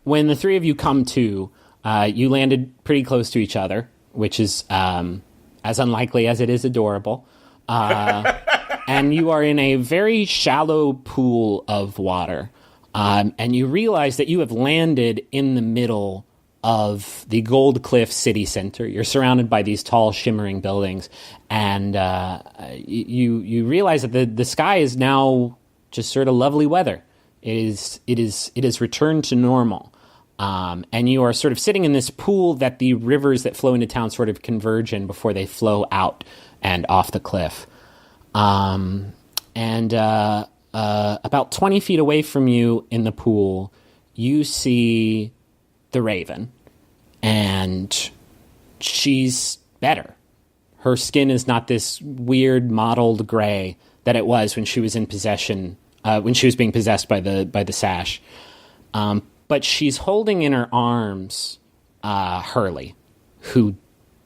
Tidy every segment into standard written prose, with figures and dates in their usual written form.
When the three of you come to, you landed pretty close to each other, which is as unlikely as it is adorable. And you are in a very shallow pool of water. And you realize that you have landed in the middle of the Gold Cliff city center. You're surrounded by these tall, shimmering buildings. And you realize that the sky is now just sort of lovely weather. It is returned to normal. And you are sort of sitting in this pool that the rivers that flow into town sort of converge in before they flow out and off the cliff. And about 20 feet away from you in the pool, you see the Raven. And she's better. Her skin is not this weird mottled gray that it was when she was in possession, when she was being possessed by the sash. But she's holding in her arms Hurley, who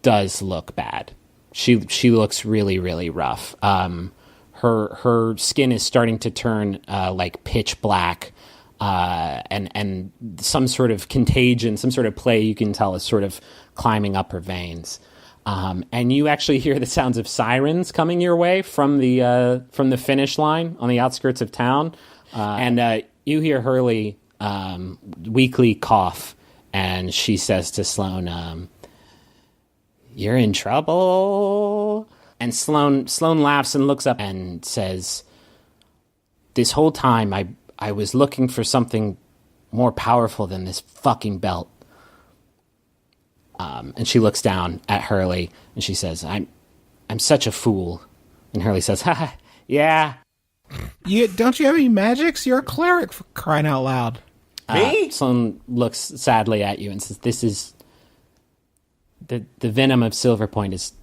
does look bad. She looks really, really rough. Her skin is starting to turn like pitch black, and some sort of contagion, some sort of play you can tell is sort of climbing up her veins. And you actually hear the sounds of sirens coming your way from the finish line on the outskirts of town, and you hear Hurley weakly cough, and she says to Sloane, "You're in trouble." And Sloane laughs and looks up and says, "This whole time I was looking for something more powerful than this fucking belt." And she looks down at Hurley and she says, I'm such a fool." And Hurley says, "Ha, yeah." Don't you have any magics? You're a cleric, for crying out loud. Me? Sloane looks sadly at you and says, "This is the venom of Silver Point is.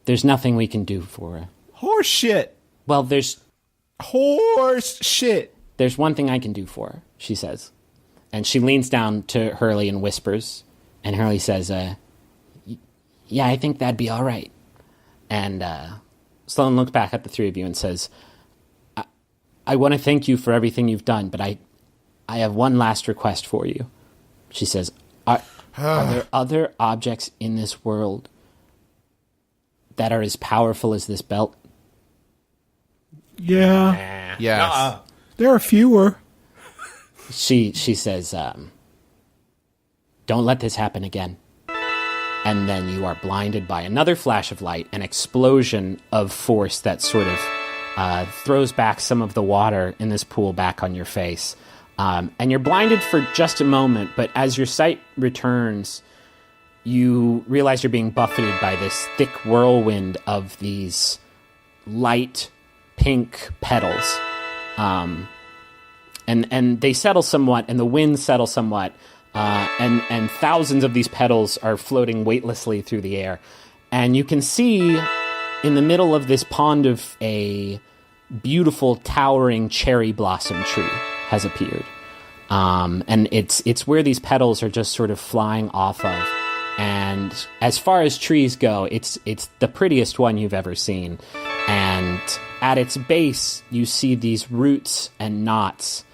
There's nothing we can do for her." Horse shit. "Well, there's Horse shit. There's one thing I can do for her," she says. And she leans down to Hurley and whispers. And Hurley says, "Yeah, I think that'd be all right." And Sloane looks back at the three of you and says, I want to thank you for everything you've done, but I have one last request for you." She says, Are there other objects in this world that are as powerful as this belt?" Yeah. Yes. There are fewer. She says, "Don't let this happen again." And then you are blinded by another flash of light, an explosion of force that sort of throws back some of the water in this pool back on your face. And you're blinded for just a moment, but as your sight returns, you realize you're being buffeted by this thick whirlwind of these light pink petals. And they settle somewhat, and the wind settles somewhat, and thousands of these petals are floating weightlessly through the air. And you can see in the middle of this pond of a beautiful, towering cherry blossom tree has appeared. And it's where these petals are just sort of flying off of. And as far as trees go, it's the prettiest one you've ever seen. And at its base, you see these roots and knots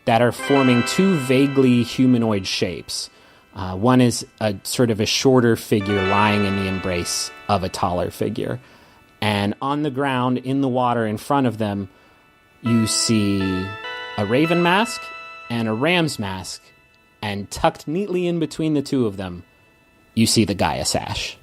that are forming two vaguely humanoid shapes. One is a sort of a shorter figure lying in the embrace of a taller figure. And on the ground, in the water in front of them, you see a raven mask and a ram's mask. And tucked neatly in between the two of them, you see the Gaia sash.